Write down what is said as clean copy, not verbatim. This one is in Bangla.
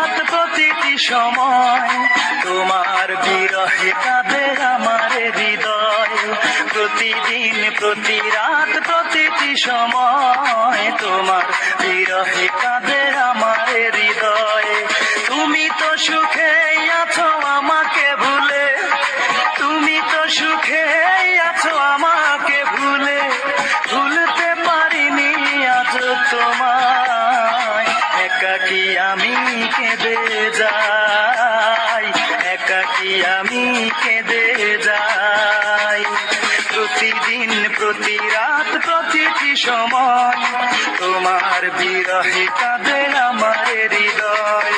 রাত প্রতিটি সময় তোমার বিরহে কাঁদে আমার হৃদয়। প্রতিদিন প্রতি রাত প্রতিটি সময় তোমার বিরহে কাঁদে আমার হৃদয়। তুমি তো সুখে আছো আমাকে ভুলে, তুমি তো সুখে আছো আমাকে ভুলে, ভুলতে পারিনি আজ তোমায়। একাকী আমি কেঁদে যাই, একাকী আমি কেঁদে যাই। প্রতিদিন প্রতি রাত প্রতিটি সময় তোমার বিরহে কাঁদে আমার হৃদয়।